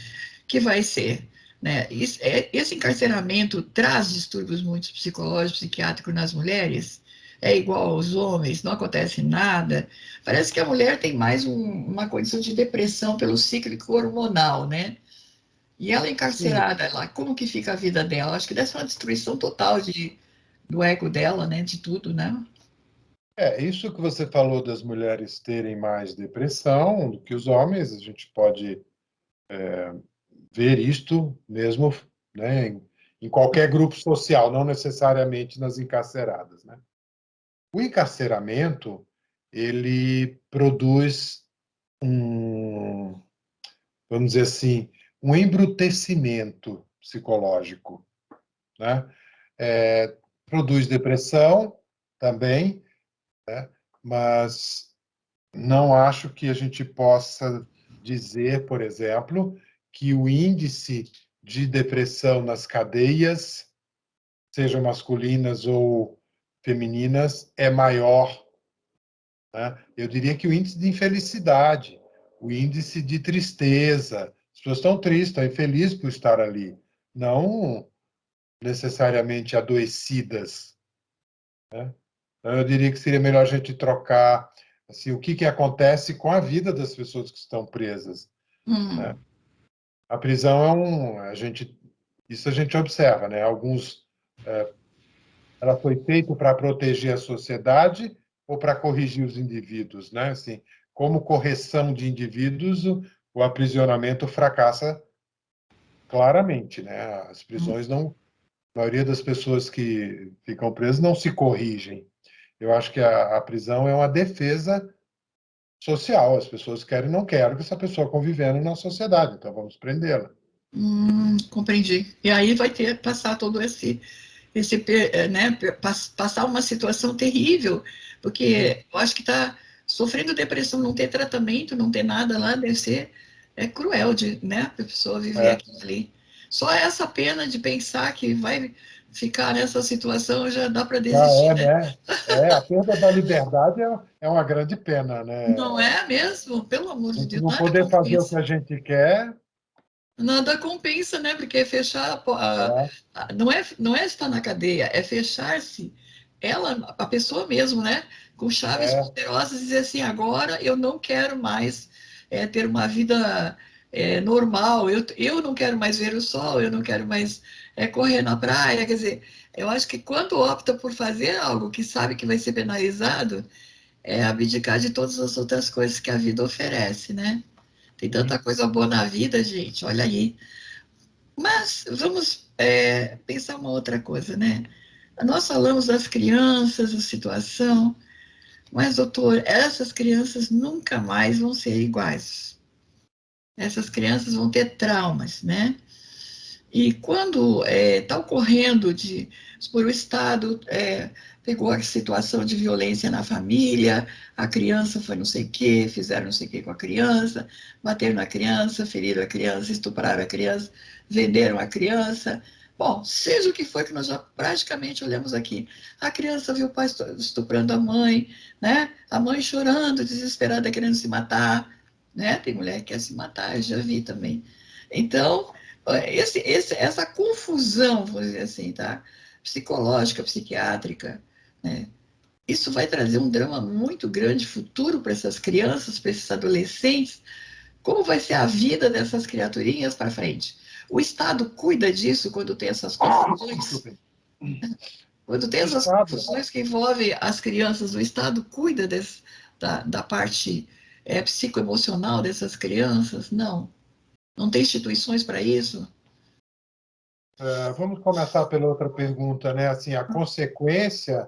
vai ser? Né? Esse encarceramento traz distúrbios muito psicológicos, psiquiátricos nas mulheres? É igual aos homens, não acontece nada. Parece que a mulher tem mais uma condição de depressão pelo ciclo hormonal, né? E ela Sim. encarcerada, ela, como que fica a vida dela? Acho que deve ser uma destruição total do ego dela, né? De tudo, né? Isso que você falou das mulheres terem mais depressão do que os homens, a gente pode ver isto mesmo, né, em qualquer grupo social, não necessariamente nas encarceradas, né? O encarceramento, ele produz um, vamos dizer assim, um embrutecimento psicológico, né? Produz depressão também, mas não acho que a gente possa dizer, por exemplo, que o índice de depressão nas cadeias, sejam masculinas ou femininas, é maior, né? Eu diria que o índice de infelicidade, o índice de tristeza, as pessoas estão tristes, estão infelizes por estar ali, não necessariamente adoecidas, né? Então, eu diria que seria melhor a gente trocar assim, o que acontece com a vida das pessoas que estão presas, né? Hum, A prisão isso a gente observa, né? Ela foi feita para proteger a sociedade ou para corrigir os indivíduos, né? Assim, como correção de indivíduos, o aprisionamento fracassa claramente, né? As hum, prisões não, a maioria das pessoas que ficam presas não se corrigem. Eu acho que a prisão é uma defesa social. As pessoas querem ou não querem que essa pessoa convivendo na sociedade, então vamos prendê-la. compreendi. E aí vai ter passar todo né, passar uma situação terrível, Sim. porque eu acho que está sofrendo depressão, não ter tratamento, não ter nada lá, deve ser cruel né, a pessoa viver É, aquilo ali. Só essa pena de pensar que vai ficar nessa situação já dá para já desistir, né? né? A perda da liberdade é uma grande pena, Não né? é mesmo? Pelo amor A de gente Deus, não nada poder fazer o que compensa. a gente quer, Nada compensa, né? Porque fechar né? não é estar na cadeia, é fechar-se ela, a pessoa mesmo, né? Com chaves É, poderosas e dizer assim, agora eu não quero mais ter uma vida normal, eu não quero mais ver o sol, eu não quero mais correr na praia. Quer dizer, eu acho que quando opta por fazer algo que sabe que vai ser penalizado, é abdicar de todas as outras coisas que a vida oferece, né? Tem tanta sim. coisa boa na vida, gente, olha aí. Mas vamos pensar uma outra coisa, né? Nós falamos das crianças, a situação, mas, doutor, essas crianças nunca mais vão ser iguais. Essas crianças vão ter traumas, né? E quando está ocorrendo por o Estado pegou a situação de violência na família, a criança foi não sei o quê, fizeram não sei o quê com a criança, bateram na criança, feriram a criança, estupraram a criança, venderam a criança. Bom, seja o que for que nós já praticamente olhamos aqui. A criança viu o pai estuprando a mãe, né? A mãe chorando, desesperada, querendo se matar, né? Tem mulher que quer se matar, eu já vi também. Então, essa confusão, vamos dizer assim, tá? Psicológica, psiquiátrica, né? Isso vai trazer um drama muito grande futuro para essas crianças, para esses adolescentes. Como vai ser a vida dessas criaturinhas para frente? O Estado cuida disso quando tem essas confusões? Desculpem. Quando tem O essas Estado, confusões que envolvem as crianças, o Estado cuida da parte psicoemocional dessas crianças? Não. Não tem instituições para isso? vamos começar pela outra pergunta, né? Assim, a consequência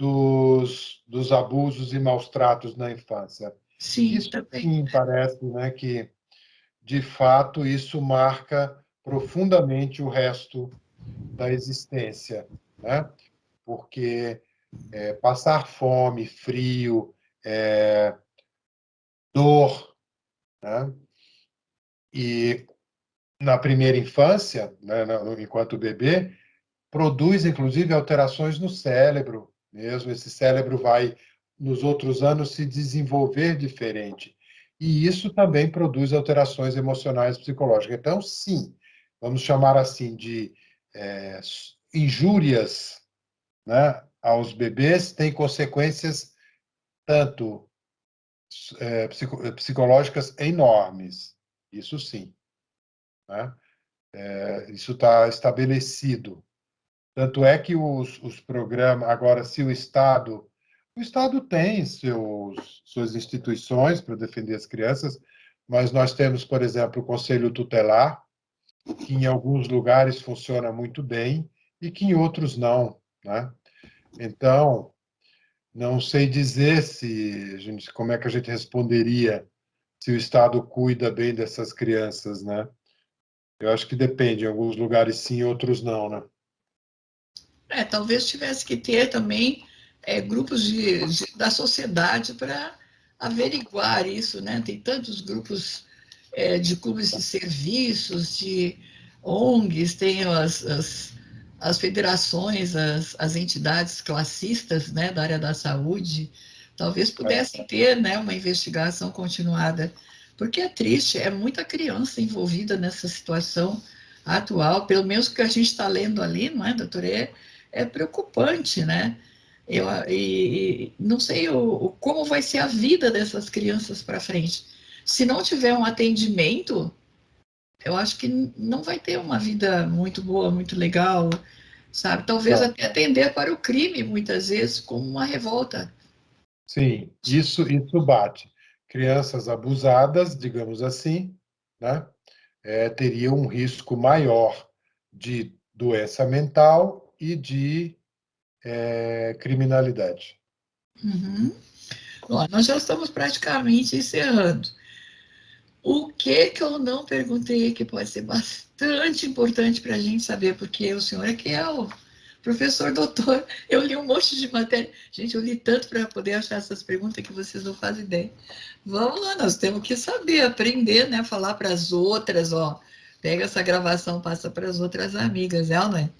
dos abusos e maus tratos na infância. Sim, Isso também. sim parece, né, que de fato isso marca profundamente o resto da existência, né? Porque passar fome, frio, dor, né? E na primeira infância, né, enquanto bebê, produz, inclusive, alterações no cérebro mesmo. Esse cérebro vai, nos outros anos, se desenvolver diferente. E isso também produz alterações emocionais e psicológicas. Então, sim, vamos chamar assim de injúrias, né, aos bebês têm consequências tanto psicológicas enormes. Isso sim, né? Isso está estabelecido. Tanto é que os programas, agora, se o Estado tem suas instituições para defender as crianças, mas nós temos, por exemplo, o Conselho Tutelar, que em alguns lugares funciona muito bem e que em outros não, né? Então, não sei dizer como é que a gente responderia se o Estado cuida bem dessas crianças, né? Eu acho que depende, em alguns lugares sim, em outros não, né? Talvez tivesse que ter também grupos da sociedade para averiguar isso, né? Tem tantos grupos de clubes de serviços, de ONGs, tem as federações, as entidades classistas, né, da área da saúde, talvez pudessem ter, né, uma investigação continuada, porque é triste, é muita criança envolvida nessa situação atual, pelo menos o que a gente está lendo ali, não é, doutor? É preocupante, né? E não sei como vai ser a vida dessas crianças para frente. Se não tiver um atendimento, eu acho que não vai ter uma vida muito boa, muito legal, sabe? Talvez Não. até atender para o crime, muitas vezes, como uma revolta. Sim, isso bate. Crianças abusadas, digamos assim, né, teriam um risco maior de doença mental e de criminalidade. Uhum. Bom, nós já estamos praticamente encerrando. O que eu não perguntei que pode ser bastante importante para a gente saber, porque o senhor aqui é o professor doutor, eu li um monte de matéria. Gente, eu li tanto para poder achar essas perguntas que vocês não fazem ideia. Vamos lá, nós temos que saber, aprender, né? Falar para as outras, ó. Pega essa gravação, passa para as outras amigas, ela, né?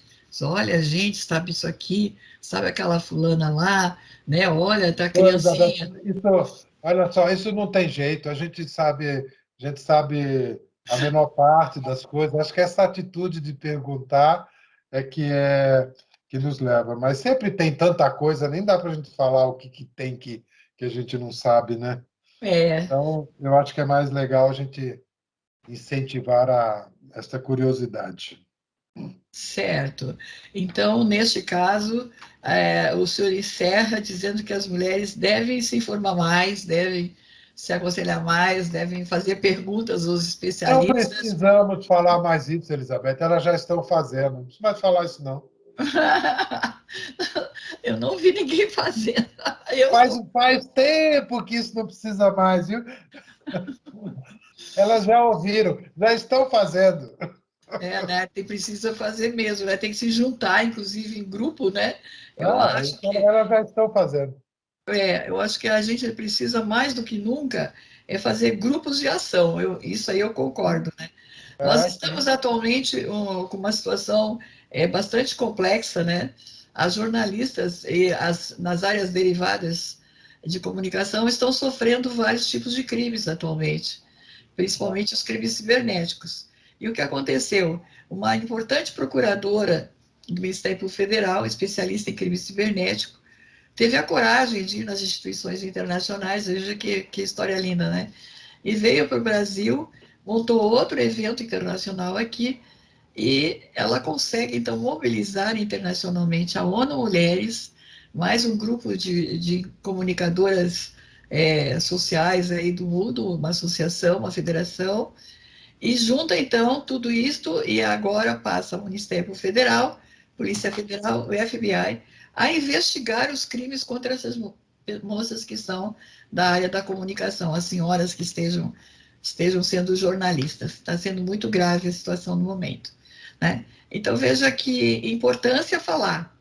Olha, a gente sabe isso aqui, sabe aquela fulana lá, né? Olha, tá Ô, Elizabeth, criancinha. olha só, isso não tem jeito. A gente sabe a menor parte das coisas. Acho que essa atitude de perguntar é que nos leva. Mas sempre tem tanta coisa, nem dá para a gente falar o que tem que a gente não sabe, né? É, Então, eu acho que é mais legal a gente incentivar essa curiosidade. certo. Então, neste caso, o senhor encerra dizendo que as mulheres devem se informar mais, devem se aconselhar mais, devem fazer perguntas aos Não especialistas. precisamos falar mais isso, Elizabeth. Elas já estão fazendo. Não precisa mais falar isso, não. Eu não vi ninguém fazendo. Eu Faz tempo que isso não precisa mais, viu? Elas já ouviram, já estão fazendo. né, precisa fazer mesmo, né? Tem que se juntar, inclusive em grupo, né? Eu Ah, acho então que elas já estão fazendo. eu acho que a gente precisa mais do que nunca fazer grupos de ação. Isso aí eu concordo, né? Nós estamos Sim. atualmente com uma situação bastante complexa, né? As jornalistas nas áreas derivadas de comunicação estão sofrendo vários tipos de crimes atualmente, principalmente os crimes cibernéticos. E o que aconteceu? Uma importante procuradora do Ministério Federal, especialista em crime cibernético, teve a coragem de ir nas instituições internacionais, veja que história linda, né? E veio para o Brasil, montou outro evento internacional aqui, e ela consegue, então, mobilizar internacionalmente a ONU Mulheres, mais um grupo de comunicadoras sociais aí do mundo, uma associação, uma federação, e junta, então, tudo isto, e agora passa ao Ministério Federal, Polícia Federal, o FBI, a investigar os crimes contra essas moças que são da área da comunicação, as senhoras que estejam sendo jornalistas. Está sendo muito grave a situação no momento, né? Então, veja que importância falar,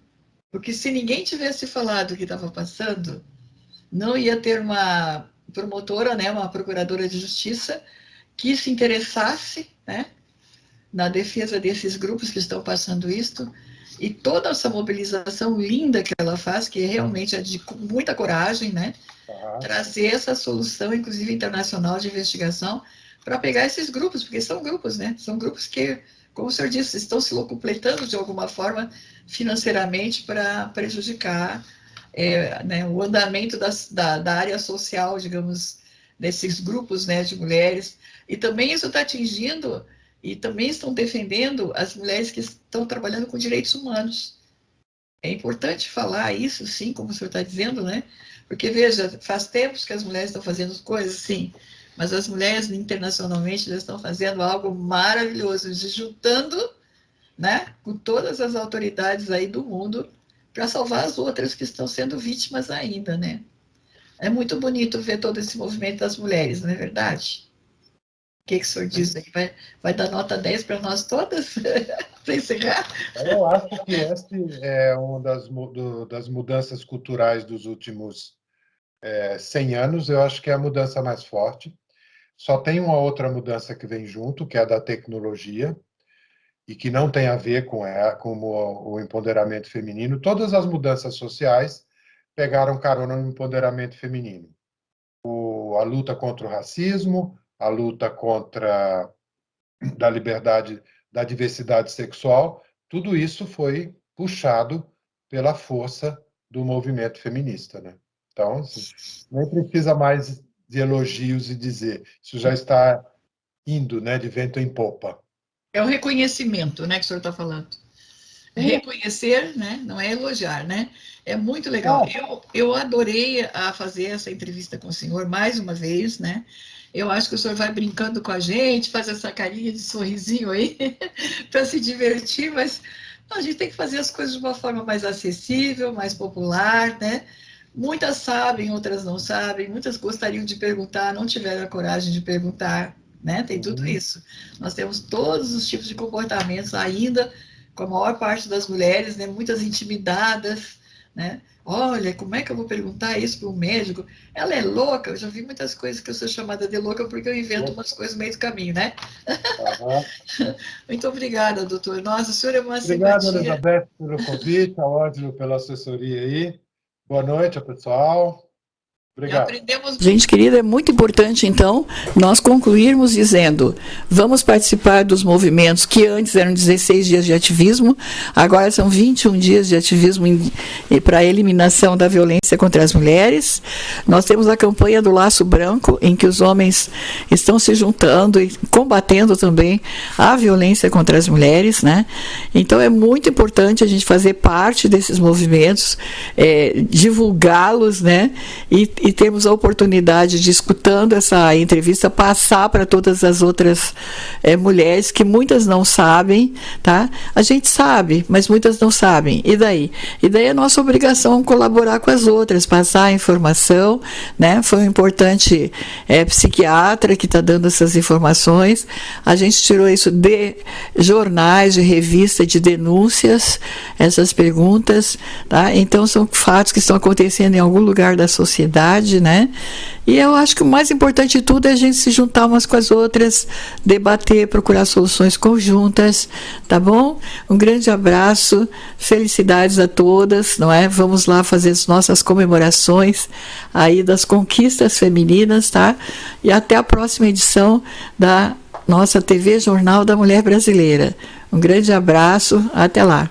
porque se ninguém tivesse falado o que estava passando, não ia ter uma promotora, né, uma procuradora de justiça que se interessasse, né, na defesa desses grupos que estão passando isto, e toda essa mobilização linda que ela faz, que realmente é de muita coragem, né? Trazer essa solução, inclusive internacional, de investigação, para pegar esses grupos, porque são grupos, né? São grupos que, como o senhor disse, estão se locupletando de alguma forma financeiramente para prejudicar né, o andamento da área social, digamos, desses grupos, né, de mulheres. E também isso está atingindo, e também estão defendendo as mulheres que estão trabalhando com direitos humanos. É importante falar isso, sim, como o senhor está dizendo, né? Porque, veja, faz tempos que as mulheres estão fazendo coisas, sim, mas as mulheres internacionalmente elas estão fazendo algo maravilhoso, se juntando, né, com todas as autoridades aí do mundo para salvar as outras que estão sendo vítimas ainda, né? É muito bonito ver todo esse movimento das mulheres, não é verdade? O que o senhor diz aí? Vai dar nota 10 para nós todas? Para encerrar? Eu acho que esse é uma das mudanças culturais dos últimos 100 anos. Eu acho que é a mudança mais forte. Só tem uma outra mudança que vem junto, que é a da tecnologia, e que não tem a ver com o empoderamento feminino. Todas as mudanças sociais pegaram carona no empoderamento feminino. A luta contra o racismo, a luta contra da liberdade, da diversidade sexual, tudo isso foi puxado pela força do movimento feminista, né? Então, assim, nem precisa mais de elogios e dizer, isso já está indo, né, de vento em popa. É o reconhecimento, né, que o senhor está falando. Reconhecer, né, não é elogiar, né? É muito legal. Eu adorei a fazer essa entrevista com o senhor mais uma vez, né? Eu acho que o senhor vai brincando com a gente, faz essa carinha de sorrisinho aí, para se divertir, mas a gente tem que fazer as coisas de uma forma mais acessível, mais popular, né? Muitas sabem, outras não sabem, muitas gostariam de perguntar, não tiveram a coragem de perguntar, né? Tem tudo isso. Nós temos todos os tipos de comportamentos ainda, com a maior parte das mulheres, né? Muitas intimidadas, né? Olha, como é que eu vou perguntar isso para um médico? Ela é louca, eu já vi muitas coisas que eu sou chamada de louca porque eu invento umas coisas no meio do caminho, né? Muito obrigada, doutor. Nossa, o senhor é uma Obrigado, simpatia. Elizabeth, pelo convite, a Ódio pela assessoria aí. Boa noite, pessoal. Obrigado. Aprendemos. Gente querida, é muito importante, então, nós concluirmos dizendo: vamos participar dos movimentos que antes eram 16 dias de ativismo, agora são 21 dias de ativismo para a eliminação da violência contra as mulheres. Nós temos a campanha do Laço Branco, em que os homens estão se juntando e combatendo também a violência contra as mulheres, né? Então, é muito importante a gente fazer parte desses movimentos, divulgá-los, né? E temos a oportunidade de, escutando essa entrevista, passar para todas as outras mulheres, que muitas não sabem, tá? A gente sabe, mas muitas não sabem. E daí? E daí é nossa obrigação colaborar com as outras, passar a informação, né? Foi um importante psiquiatra que está dando essas informações. A gente tirou isso de jornais, de revista, de denúncias, essas perguntas, tá? Então, são fatos que estão acontecendo em algum lugar da sociedade, né? E eu acho que o mais importante de tudo é a gente se juntar umas com as outras, debater, procurar soluções conjuntas, tá bom? Um grande abraço, felicidades a todas, não é? Vamos lá fazer as nossas comemorações aí das conquistas femininas, tá? E até a próxima edição da nossa TV Jornal da Mulher Brasileira. Um grande abraço, até lá.